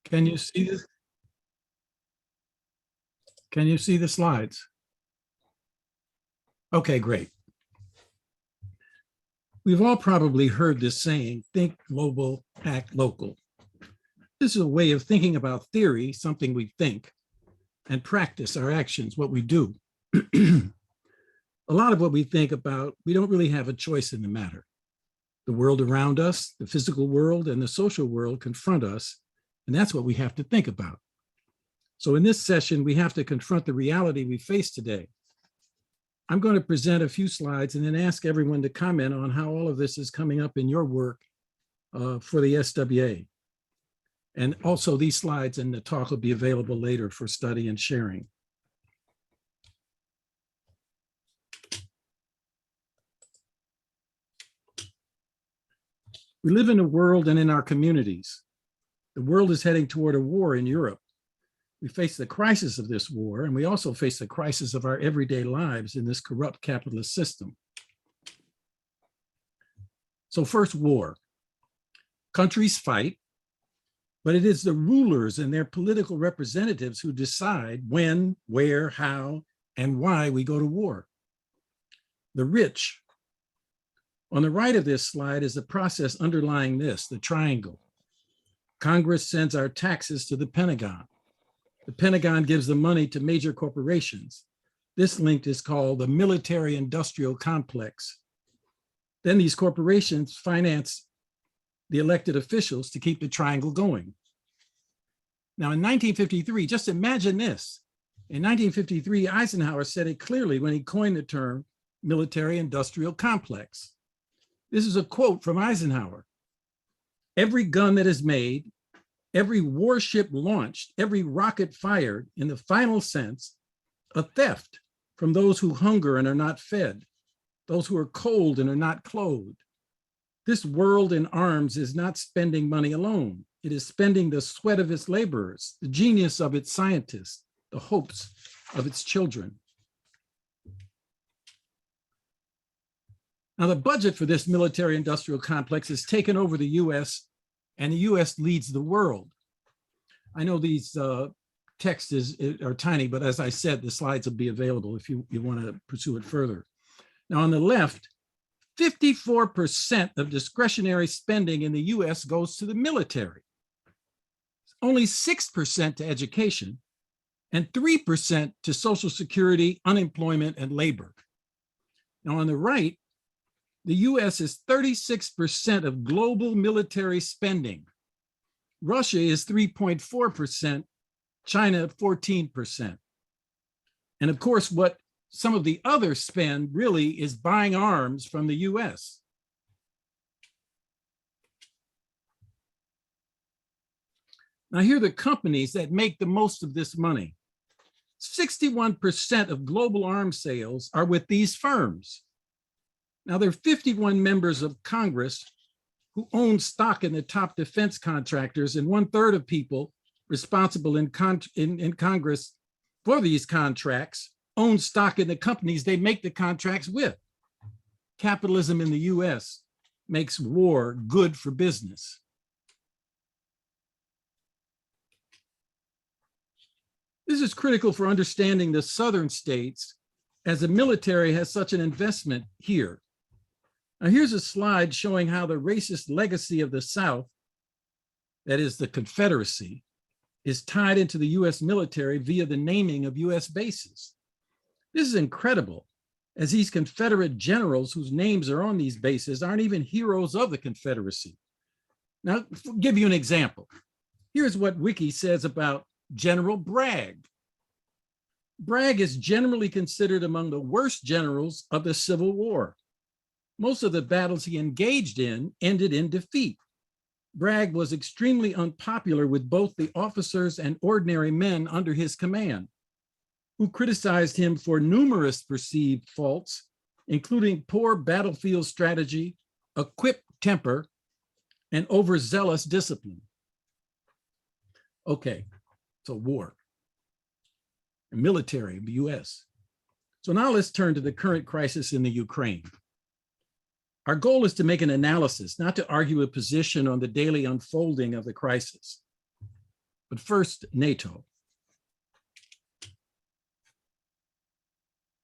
Can you see this? Can you see the slides? Okay, great. We've all probably heard this saying, think global, act local. This is a way of thinking about theory, something we think, and practice, our actions, what we do. A lot of what we think about, we don't really have a choice in the matter. The world around us, the physical world, and the social world confront us, and that's what we have to think about. So in this session, we have to confront the reality we face today. I'm going to present a few slides and then ask everyone to comment on how all of this is coming up in your work for the SWA. And also these slides and the talk will be available later for study and sharing. We live in a world and in our communities. The world is heading toward a war in Europe. We face the crisis of this war, and we also face the crisis of our everyday lives in this corrupt capitalist system. So first, war. Countries fight, but it is the rulers and their political representatives who decide when, where, how, and why we go to war. The rich. On the right of this slide is the process underlying this, the triangle. Congress sends our taxes to the Pentagon. The Pentagon gives the money to major corporations. This link is called the military-industrial complex. Then these corporations finance the elected officials to keep the triangle going. Now in 1953, just imagine this. In 1953, Eisenhower said it clearly when he coined the term military-industrial complex. This is a quote from Eisenhower. Every gun that is made, every warship launched, every rocket fired, in the final sense, a theft from those who hunger and are not fed, those who are cold and are not clothed. This world in arms is not spending money alone. It is spending the sweat of its laborers, the genius of its scientists, the hopes of its children. Now, the budget for this military-industrial complex has taken over the US, and the US leads the world. I know these texts are tiny, but as I said, the slides will be available if you want to pursue it further. Now, on the left, 54% of discretionary spending in the US goes to the military. Only 6% to education, and 3% to Social Security, unemployment, and labor. Now, on the right, the US is 36% of global military spending. Russia is 3.4%, China 14%. And of course, what some of the others spend really is buying arms from the US. Now here are the companies that make the most of this money. 61% of global arms sales are with these firms. Now, there are 51 members of Congress who own stock in the top defense contractors, and 1/3 of people responsible in Congress for these contracts own stock in the companies they make the contracts with. Capitalism in the US makes war good for business. This is critical for understanding the southern states, as the military has such an investment here. Now here's a slide showing how the racist legacy of the South, that is the Confederacy, is tied into the US military via the naming of US bases. This is incredible, as these Confederate generals whose names are on these bases aren't even heroes of the Confederacy. Now, I'll give you an example. Here's what Wiki says about General Bragg. Bragg is generally considered among the worst generals of the Civil War. Most of the battles he engaged in ended in defeat. Bragg was extremely unpopular with both the officers and ordinary men under his command, who criticized him for numerous perceived faults, including poor battlefield strategy, a quick temper, and overzealous discipline. Okay, so war, and military, the US. So now let's turn to the current crisis in the Ukraine. Our goal is to make an analysis, not to argue a position on the daily unfolding of the crisis. But first, NATO.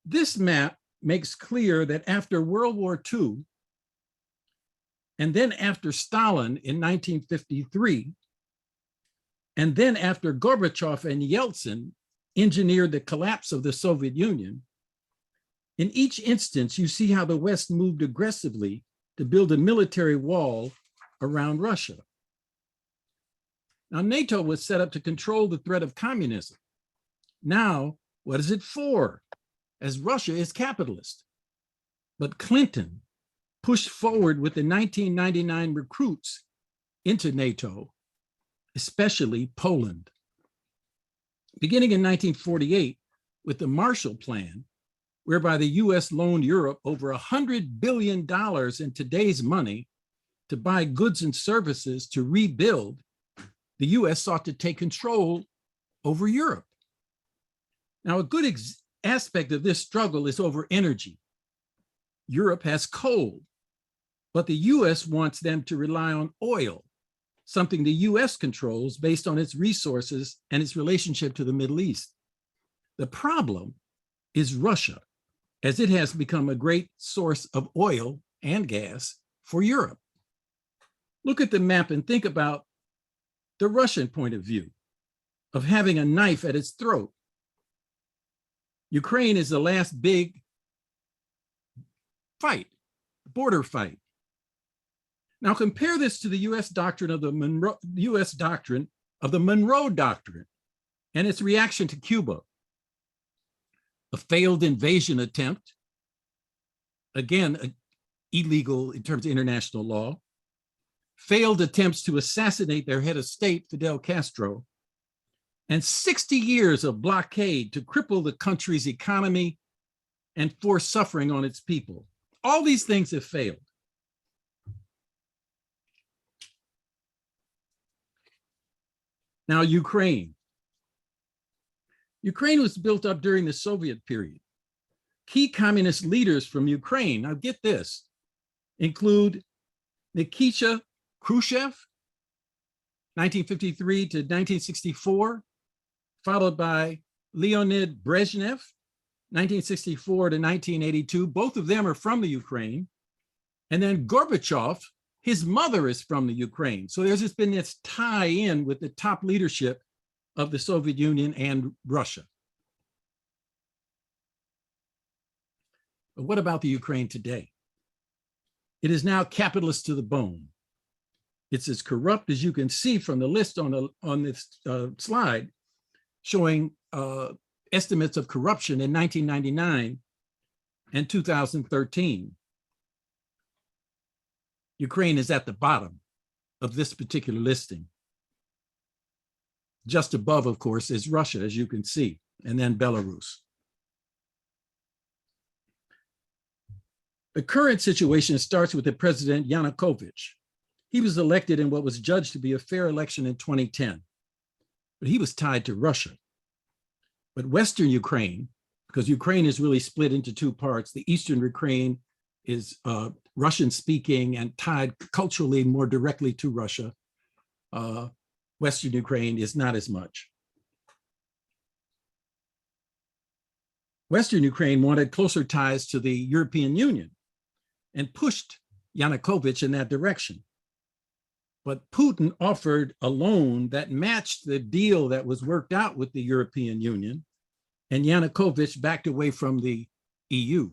This map makes clear that after World War II, and then after Stalin in 1953, and then after Gorbachev and Yeltsin engineered the collapse of the Soviet Union, in each instance, you see how the West moved aggressively to build a military wall around Russia. Now, NATO was set up to control the threat of communism. Now, what is it for? As Russia is capitalist. But Clinton pushed forward with the 1999 recruits into NATO, especially Poland. Beginning in 1948 with the Marshall Plan, whereby the US loaned Europe over $100 billion in today's money to buy goods and services to rebuild, the US sought to take control over Europe. Now, a good aspect of this struggle is over energy. Europe has coal, but the US wants them to rely on oil, something the US controls based on its resources and its relationship to the Middle East. The problem is Russia, as it has become a great source of oil and gas for Europe. Look at the map and think about the Russian point of view of having a knife at its throat. Ukraine is the last big fight, border fight. Now compare this to the US doctrine of the Monroe Doctrine and its reaction to Cuba. A failed invasion attempt, again, illegal in terms of international law, failed attempts to assassinate their head of state, Fidel Castro, and 60 years of blockade to cripple the country's economy and force suffering on its people. All these things have failed. Now, Ukraine. Ukraine was built up during the Soviet period. Key communist leaders from Ukraine, now get this, include Nikita Khrushchev, 1953 to 1964, followed by Leonid Brezhnev, 1964 to 1982. Both of them are from the Ukraine. And then Gorbachev, his mother is from the Ukraine. So there's just been this tie in with the top leadership of the Soviet Union and Russia. But what about the Ukraine today? It is now capitalist to the bone. It's as corrupt as you can see from the list on this slide, showing estimates of corruption in 1999 and 2013. Ukraine is at the bottom of this particular listing. Just above, of course, is Russia, as you can see, and then Belarus. The current situation starts with the president Yanukovych. He was elected in what was judged to be a fair election in 2010, but he was tied to Russia. But Western Ukraine, because Ukraine is really split into two parts, the Eastern Ukraine is Russian speaking and tied culturally more directly to Russia. Western Ukraine is not as much. Western Ukraine wanted closer ties to the European Union and pushed Yanukovych in that direction. But Putin offered a loan that matched the deal that was worked out with the European Union, and Yanukovych backed away from the EU.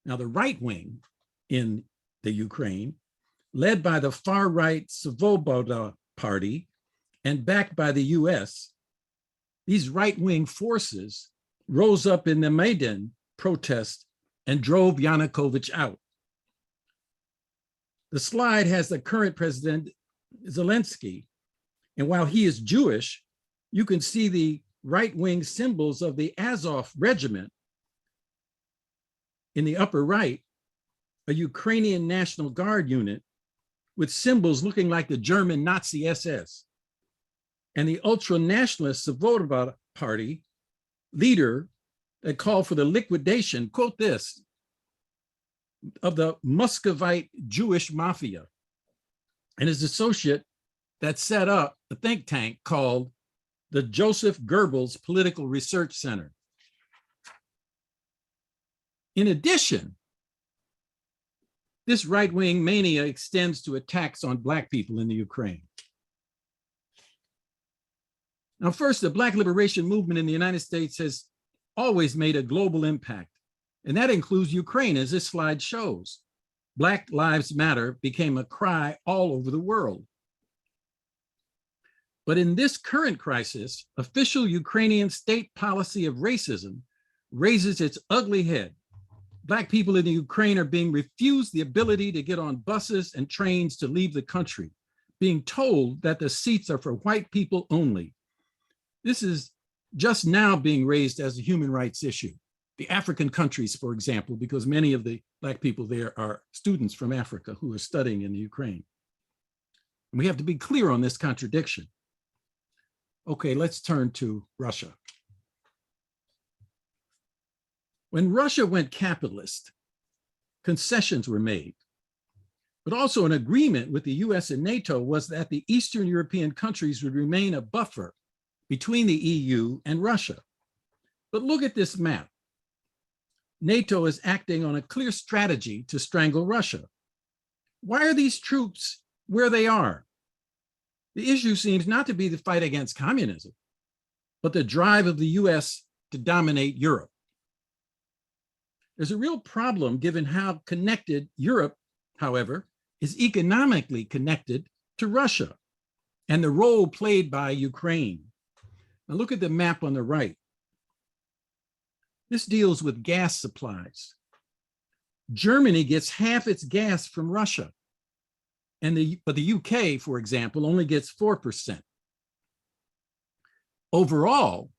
Now, the right wing in the Ukraine, led by the far-right Svoboda Party and backed by the US, these right-wing forces rose up in the Maidan protest and drove Yanukovych out. The slide has the current president, Zelensky, and while he is Jewish, you can see the right-wing symbols of the Azov regiment in the upper right, a Ukrainian National Guard unit with symbols looking like the German Nazi SS, and the ultra-nationalist Svoboda Party leader that called for the liquidation, quote this, of the Muscovite Jewish mafia and his associate that set up a think tank called the Joseph Goebbels Political Research Center. In addition, this right-wing mania extends to attacks on Black people in the Ukraine. Now, first, the Black liberation movement in the United States has always made a global impact, and that includes Ukraine, as this slide shows. Black Lives Matter became a cry all over the world. But in this current crisis, official Ukrainian state policy of racism raises its ugly head. Black people in the Ukraine are being refused the ability to get on buses and trains to leave the country, being told that the seats are for white people only. This is just now being raised as a human rights issue. The African countries, for example, because many of the Black people there are students from Africa who are studying in the Ukraine. And we have to be clear on this contradiction. Okay, let's turn to Russia. When Russia went capitalist, concessions were made, but also an agreement with the US and NATO was that the Eastern European countries would remain a buffer between the EU and Russia. But look at this map. NATO is acting on a clear strategy to strangle Russia. Why are these troops where they are? The issue seems not to be the fight against communism, but the drive of the US to dominate Europe. There's a real problem given how connected Europe, however, is economically connected to Russia and the role played by Ukraine. Now look at the map on the right. This deals with gas supplies. Germany gets half its gas from Russia, but the UK, for example, only gets 4%. Overall,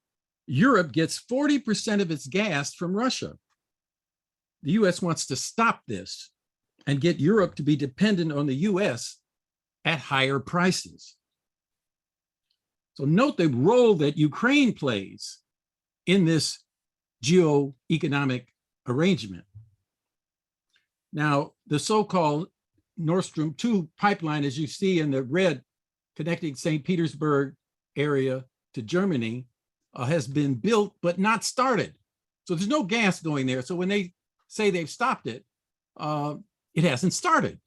Europe gets 40% of its gas from Russia. The US wants to stop this and get Europe to be dependent on the US at higher prices. So note the role that Ukraine plays in this geo-economic arrangement. Now, the so-called Nord Stream 2 pipeline, as you see in the red, connecting St. Petersburg area to Germany, has been built but not started. So there's no gas going there. So when they say they've stopped it, it hasn't started.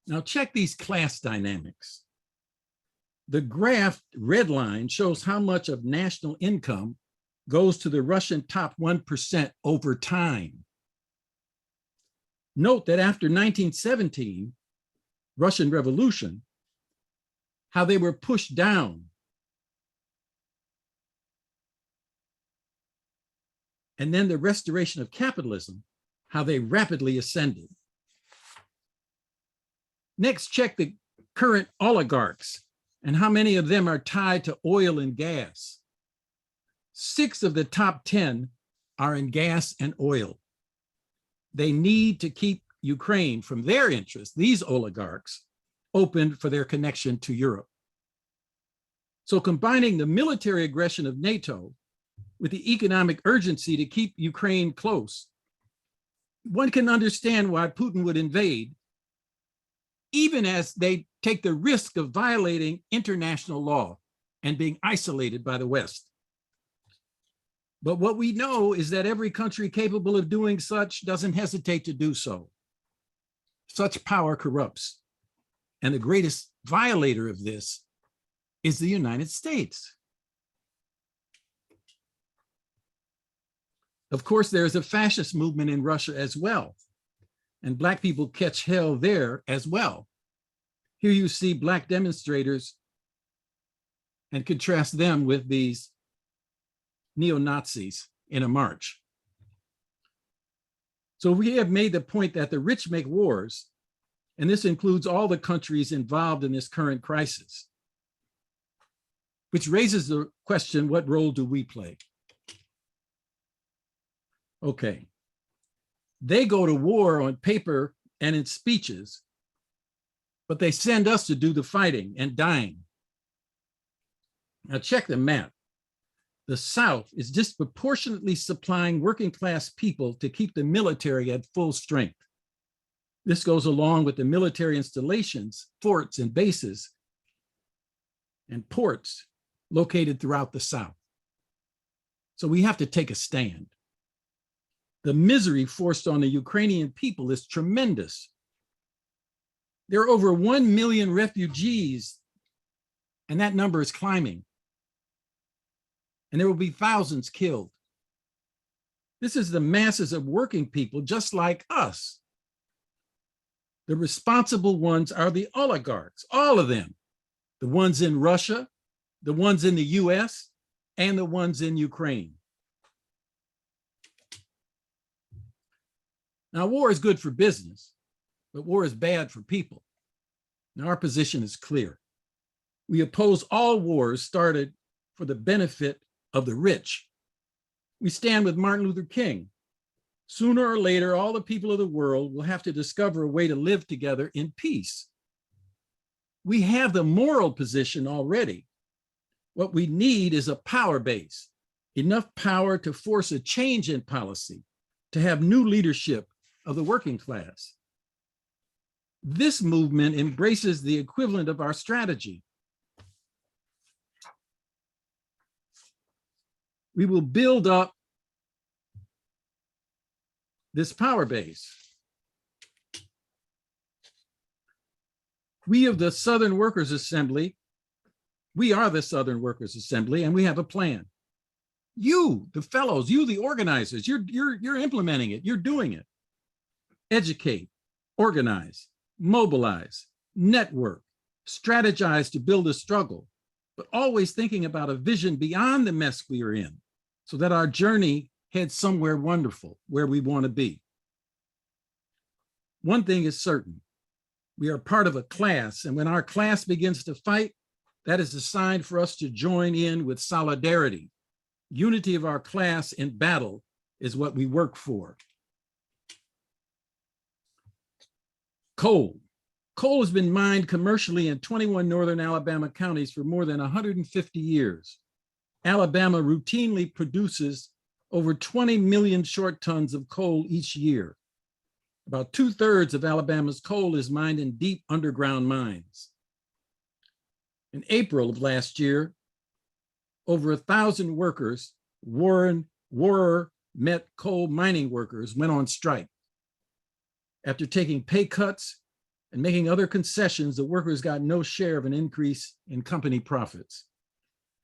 Now check these class dynamics. The graph, red line, shows how much of national income goes to the Russian top 1% over time. Note that after 1917, Russian Revolution, how they were pushed down. And then the restoration of capitalism, how they rapidly ascended. Next, check the current oligarchs and how many of them are tied to oil and gas. 6 of the top 10 are in gas and oil. They need to keep Ukraine, from their interests, these oligarchs, open for their connection to Europe. So combining the military aggression of NATO with the economic urgency to keep Ukraine close, one can understand why Putin would invade, even as they take the risk of violating international law and being isolated by the West. But what we know is that every country capable of doing such doesn't hesitate to do so. Such power corrupts. And the greatest violator of this is the United States. Of course, there's a fascist movement in Russia as well, and Black people catch hell there as well. Here you see Black demonstrators and contrast them with these neo-Nazis in a march. So we have made the point that the rich make wars, and this includes all the countries involved in this current crisis, which raises the question, what role do we play? Okay, they go to war on paper and in speeches, but they send us to do the fighting and dying. Now check the map. The South is disproportionately supplying working class people to keep the military at full strength. This goes along with the military installations, forts and bases, and ports located throughout the South. So we have to take a stand. The misery forced on the Ukrainian people is tremendous. There are over 1 million refugees, and that number is climbing. And there will be thousands killed. This is the masses of working people just like us. The responsible ones are the oligarchs, all of them. The ones in Russia, the ones in the US, and the ones in Ukraine. Now, war is good for business, but war is bad for people. Now, our position is clear. We oppose all wars started for the benefit of the rich. We stand with Martin Luther King. Sooner or later, all the people of the world will have to discover a way to live together in peace. We have the moral position already. What we need is a power base, enough power to force a change in policy, to have new leadership of the working class. This movement embraces the equivalent of our strategy. We will build up this power base. We of the Southern Workers Assembly, we are the Southern Workers Assembly, and we have a plan. You, the fellows, you, the organizers, you're implementing it, you're doing it. Educate, organize, mobilize, network, strategize to build a struggle, but always thinking about a vision beyond the mess we are in, so that our journey heads somewhere wonderful, where we want to be. One thing is certain, we are part of a class, and when our class begins to fight, that is a sign for us to join in with solidarity. Unity of our class in battle is what we work for. Coal. Coal has been mined commercially in 21 northern Alabama counties for more than 150 years. Alabama routinely produces over 20 million short tons of coal each year. About 2/3 of Alabama's coal is mined in deep underground mines. In April of last year, over 1,000 workers, Warren Met coal mining workers, went on strike. After taking pay cuts and making other concessions, the workers got no share of an increase in company profits.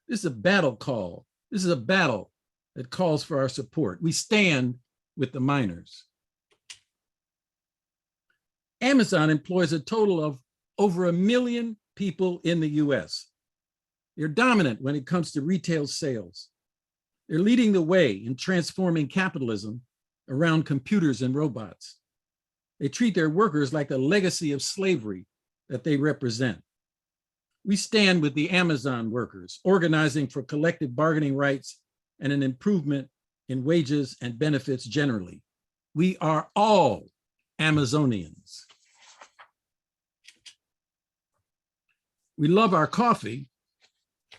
This is a battle call. This is a battle that calls for our support. We stand with the miners. Amazon employs a total of over 1 million people in the US. They're dominant when it comes to retail sales. They're leading the way in transforming capitalism around computers and robots. They treat their workers like the legacy of slavery that they represent. We stand with the Amazon workers, organizing for collective bargaining rights and an improvement in wages and benefits generally. We are all Amazonians. We love our coffee,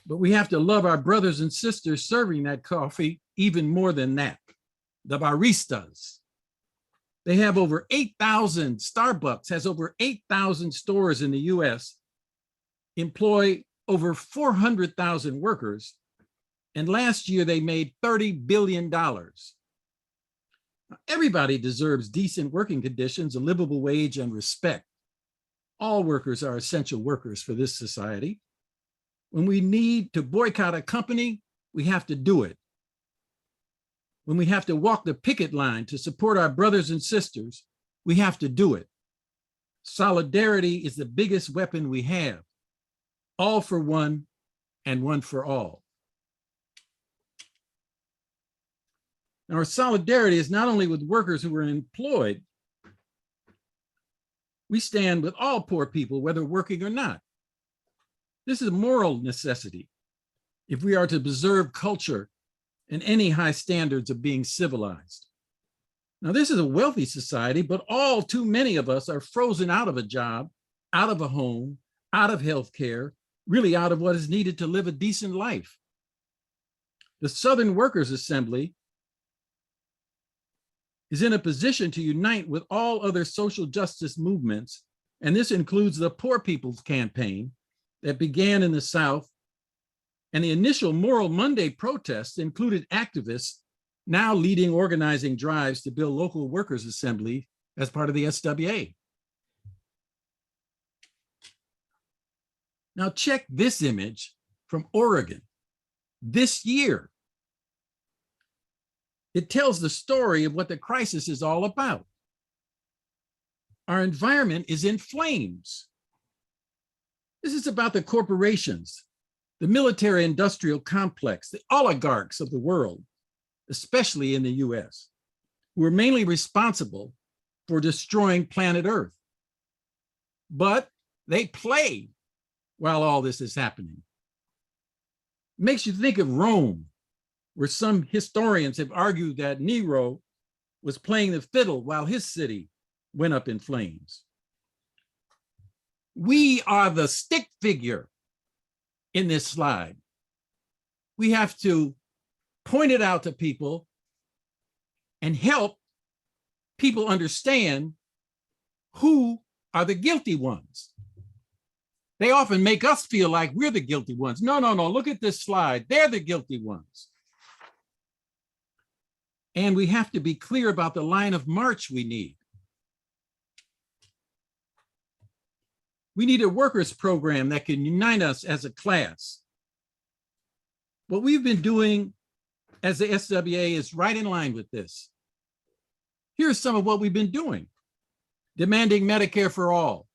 but we have to love our brothers and sisters serving that coffee even more than that, the baristas. They have over 8,000, Starbucks has over 8,000 stores in the US, employ over 400,000 workers, and last year they made $30 billion. Everybody deserves decent working conditions, a livable wage, and respect. All workers are essential workers for this society. When we need to boycott a company, we have to do it. When we have to walk the picket line to support our brothers and sisters, we have to do it. Solidarity is the biggest weapon we have. All for one and one for all. Now, our solidarity is not only with workers who are employed. We stand with all poor people, whether working or not. This is a moral necessity if we are to preserve culture and any high standards of being civilized. Now, this is a wealthy society, but all too many of us are frozen out of a job, out of a home, out of healthcare, really out of what is needed to live a decent life. The Southern Workers Assembly is in a position to unite with all other social justice movements, and this includes the Poor People's Campaign that began in the South, and the initial Moral Monday protests included activists now leading organizing drives to build local workers' assembly as part of the SWA. Now check this image from Oregon this year. It tells the story of what the crisis is all about. Our environment is in flames. This is about the corporations, the military-industrial complex, the oligarchs of the world, especially in the US, who are mainly responsible for destroying planet Earth. But they play while all this is happening. It makes you think of Rome, where some historians have argued that Nero was playing the fiddle while his city went up in flames. We are the stick figure in this slide. We have to point it out to people and help people understand who are the guilty ones. They often make us feel like we're the guilty ones. No, no, no, look at this slide. They're the guilty ones. And we have to be clear about the line of march we need. We need a workers' program that can unite us as a class. What we've been doing as the SWA is right in line with this. Here's some of what we've been doing. Demanding Medicare for all.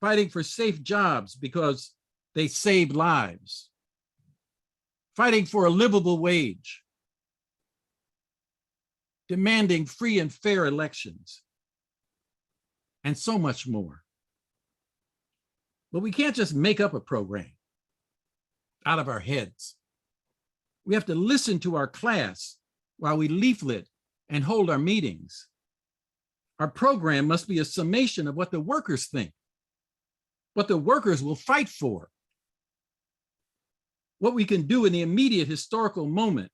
Fighting for safe jobs because they save lives. Fighting for a livable wage. Demanding free and fair elections. And so much more. But we can't just make up a program out of our heads. We have to listen to our class while we leaflet and hold our meetings. Our program must be a summation of what the workers think, what the workers will fight for, what we can do in the immediate historical moment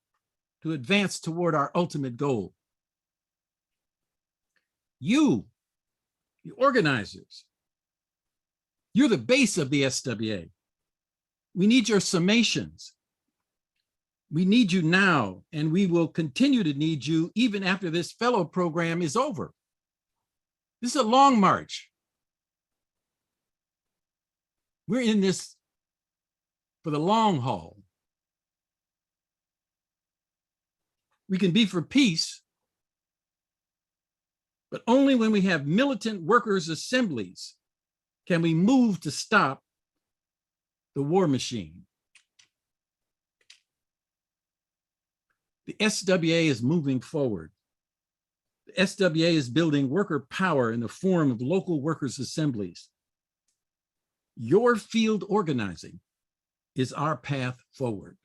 to advance toward our ultimate goal. You, the organizers, you're the base of the SWA. We need your summations. We need you now, and we will continue to need you even after this fellow program is over. This is a long march. We're in this for the long haul. We can be for peace, but only when we have militant workers' assemblies can we move to stop the war machine. The SWA is moving forward. The SWA is building worker power in the form of local workers' assemblies. Your field organizing is our path forward.